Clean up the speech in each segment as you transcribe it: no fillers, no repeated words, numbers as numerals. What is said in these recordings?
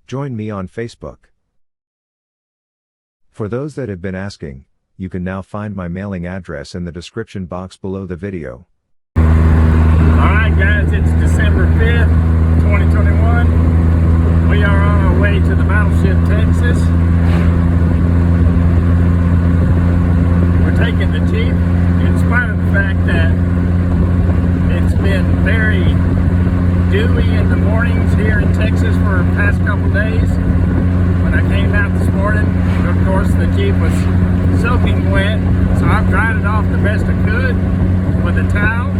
Join me on Facebook. For those that have been asking, you can now find my mailing address in the description box below the video. Alright guys, it's December 5th, 2021. We are on our way to the Battleship Texas. We're taking the Jeep, in spite of the fact that it's been very dewy in the mornings here in Texas for the past couple days. When I came out this morning, of course the Jeep was soaking wet, so I've dried it off the best I could with a towel,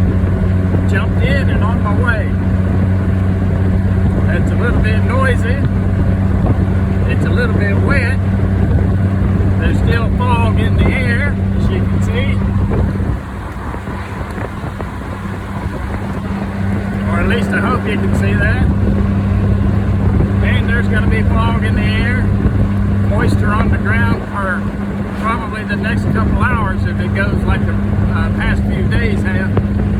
jumped in and on my way. It's a little bit noisy, it's a little bit wet, there's still fog in the air, as you can see, or at least I hope you can see that. And there's going to be fog in the air, moisture on the ground for probably the next couple hours if it goes like the past few days have.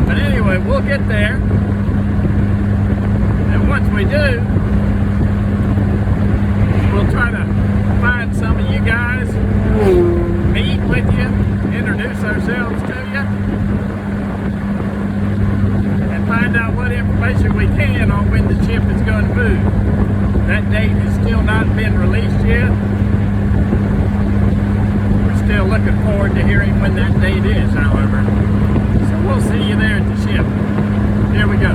But anyway, we'll get there. And once we do, we'll try to find some of you guys, meet with you, introduce ourselves to you, and find out what information we can on when the ship is going to move. That date has still not been released yet. We're still looking forward to hearing when that date is, however. So we'll see you there at the ship. Here we go.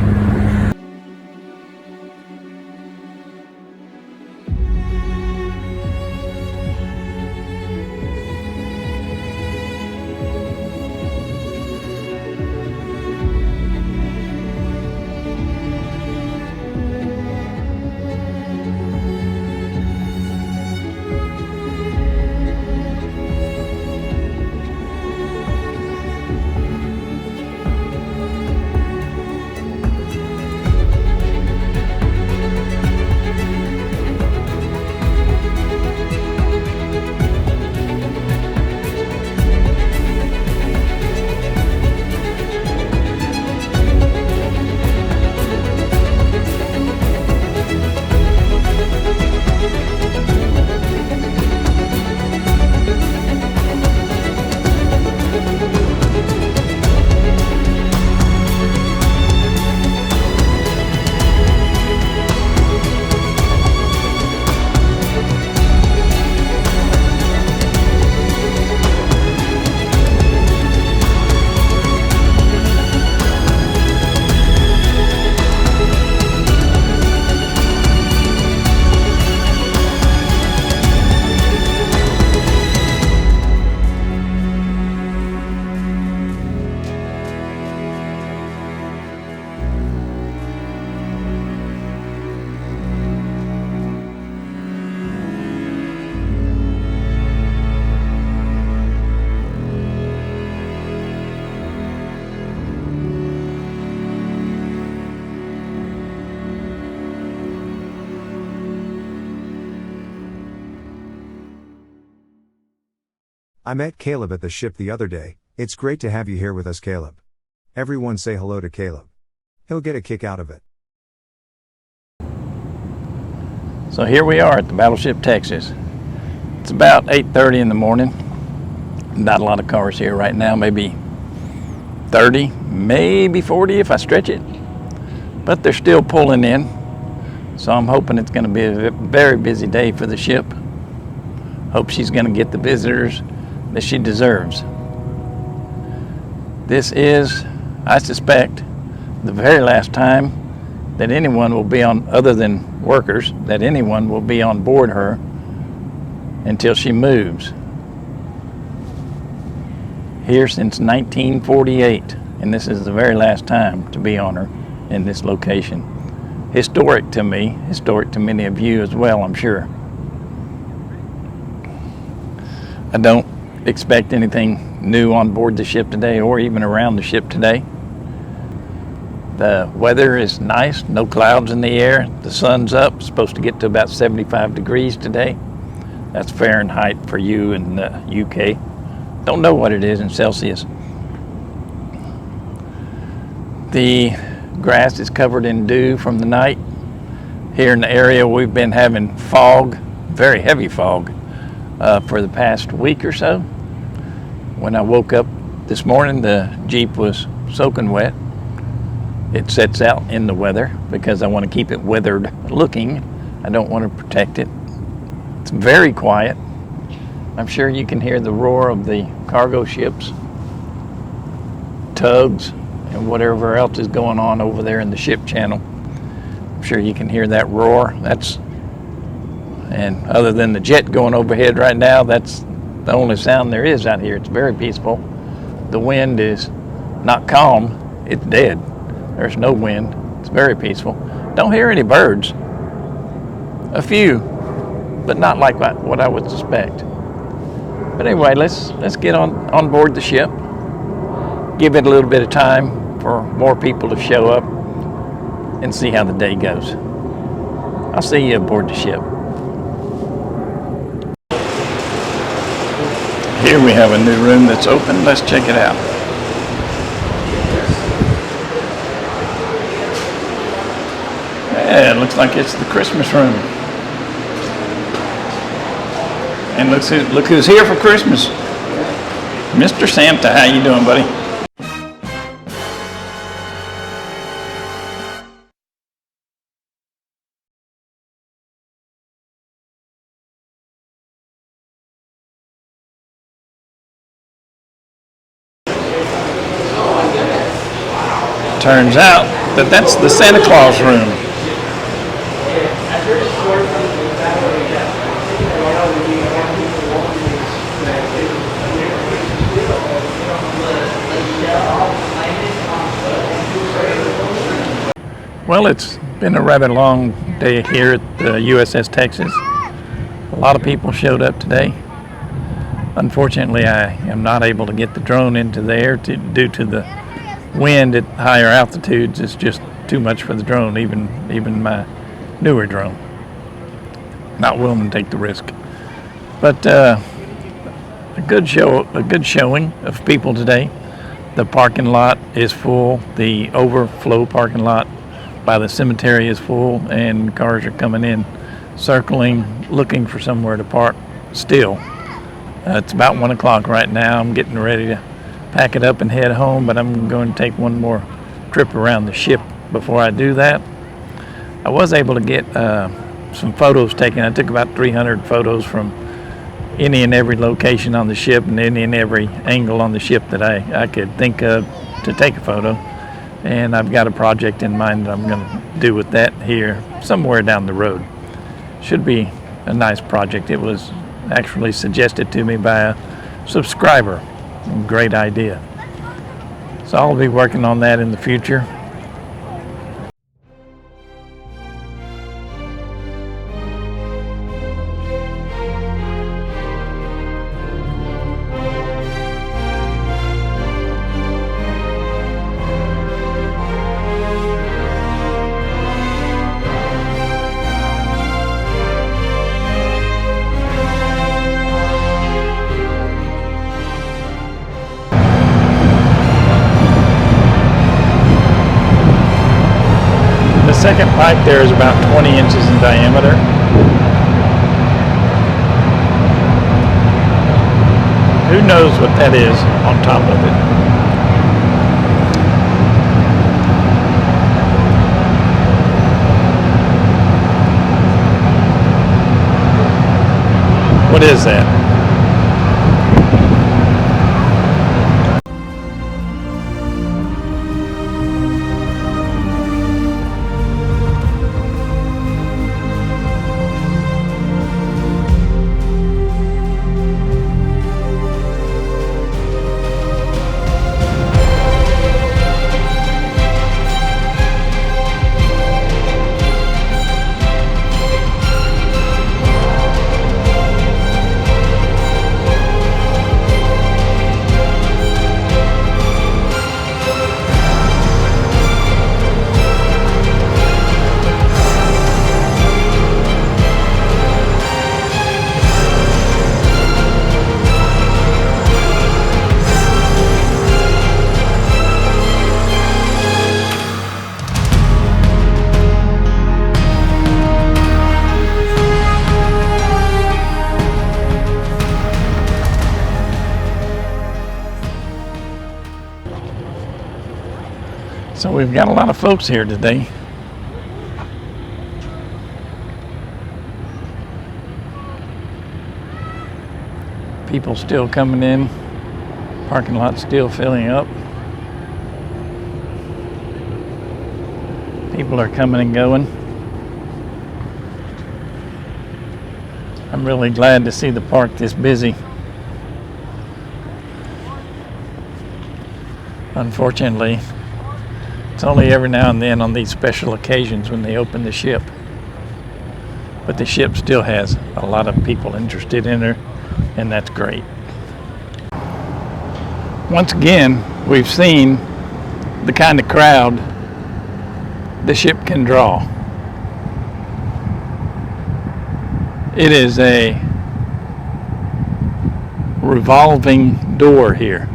I met Caleb at the ship the other day. It's great to have you here with us, Caleb. Everyone say hello to Caleb. He'll get a kick out of it. So here we are at the Battleship Texas. It's about 8:30 in the morning. Not a lot of cars here right now, maybe 30, maybe 40 if I stretch it. But they're still pulling in. So I'm hoping it's going to be a very busy day for the ship. Hope she's going to get the visitors that she deserves. This is, I suspect, the very last time that anyone will be on, other than workers, that anyone will be on board her until she moves. Here since 1948, and this is the very last time to be on her in this location. Historic to me, historic to many of you as well, I'm sure. I don't expect anything new on board the ship today or even around the ship today. The weather is nice, no clouds in the air. The sun's up, it's supposed to get to about 75 degrees today. That's Fahrenheit for you in the UK. Don't know what it is in Celsius. The grass is covered in dew from the night. Here in the area, we've been having fog, very heavy fog, for the past week or so. When I woke up this morning, the Jeep was soaking wet. It sets out in the weather because I want to keep it weathered looking. I don't want to protect it. It's very quiet. I'm sure you can hear the roar of the cargo ships, tugs, and whatever else is going on over there in the ship channel. I'm sure you can hear that roar. And other than the jet going overhead right now, that's the only sound there is out here. It's very peaceful. The wind is not calm, it's dead. There's no wind. It's very peaceful. Don't hear any birds. A few, but not like what I would suspect. But anyway, let's get on board the ship. Give it a little bit of time for more people to show up and see how the day goes. I'll see you aboard the ship. Here we have a new room that's open. Let's check it out. Yeah, it looks like it's the Christmas room. And look who's here for Christmas. Mr. Santa, how you doing, buddy? Turns out that that's the Santa Claus room. Well, it's been a rather long day here at the USS Texas. A lot of people showed up today. Unfortunately, I am not able to get the drone into the air due to the wind at higher altitudes. Is just too much for the drone, even my newer drone. Not willing to take the risk. But a good showing of people today. The parking lot is full. The overflow parking lot by the cemetery is full, and cars are coming in, circling, looking for somewhere to park still. It's about 1 o'clock right now. I'm getting ready to pack it up and head home, but I'm going to take one more trip around the ship before I do that. I was able to get some photos taken. I took about 300 photos from any and every location on the ship and any and every angle on the ship that I could think of to take a photo. And I've got a project in mind that I'm going to do with that here somewhere down the road. Should be a nice project. It was actually suggested to me by a subscriber. Great idea. So I'll be working on that in the future. The second pipe there is about 20 inches in diameter. Who knows what that is on top of it? What is that? So we've got a lot of folks here today. People still coming in. Parking lot still filling up. People are coming and going. I'm really glad to see the park this busy. Unfortunately, it's only every now and then on these special occasions when they open the ship. But the ship still has a lot of people interested in her, and that's great. Once again, we've seen the kind of crowd the ship can draw. It is a revolving door here.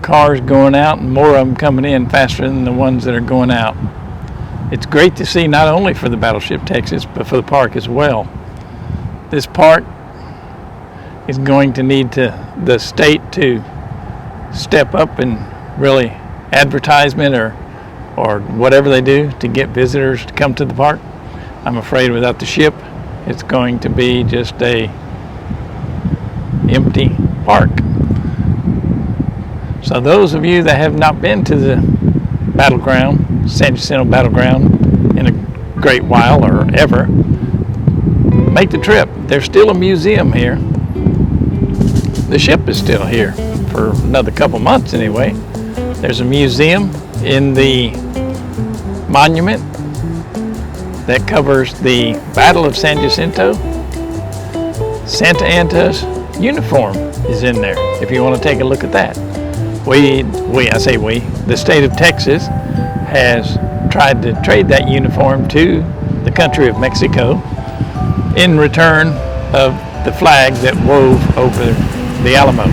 Cars going out and more of them coming in faster than the ones that are going out. It's great to see, not only for the Battleship Texas, but for the park as well. This park is going to need the state to step up and really advertisement or whatever they do to get visitors to come to the park. I'm afraid without the ship, it's going to be just a empty park. So those of you that have not been to the battleground, San Jacinto Battleground, in a great while or ever, make the trip. There's still a museum here. The ship is still here for another couple months anyway. There's a museum in the monument that covers the Battle of San Jacinto. Santa Anta's uniform is in there if you want to take a look at that. The state of Texas has tried to trade that uniform to the country of Mexico in return of the flag that wove over the Alamo.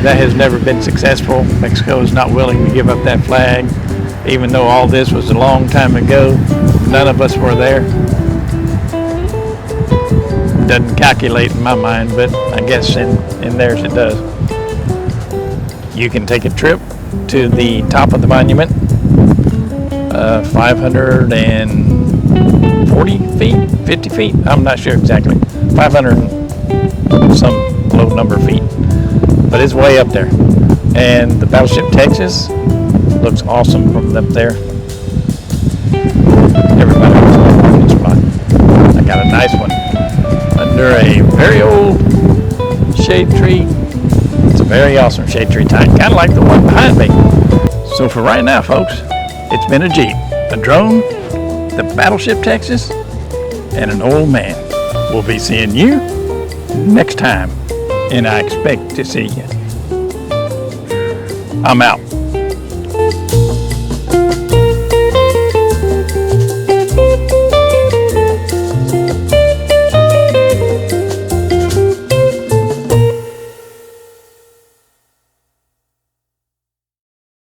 That has never been successful. Mexico is not willing to give up that flag, even though all this was a long time ago. None of us were there. Doesn't calculate in my mind, but I guess in theirs it does. You can take a trip to the top of the monument, 540 feet, 50 feet, I'm not sure exactly, 500 some low number of feet, but it's way up there. And the Battleship Texas looks awesome from up there. Everybody wants a parking spot. I got a nice one under a very old shade tree. It's a very awesome shade tree type, kind of like the one behind me. So for right now, folks, it's been a Jeep, a drone, the Battleship Texas, and an old man. We'll be seeing you next time, and I expect to see you. I'm out.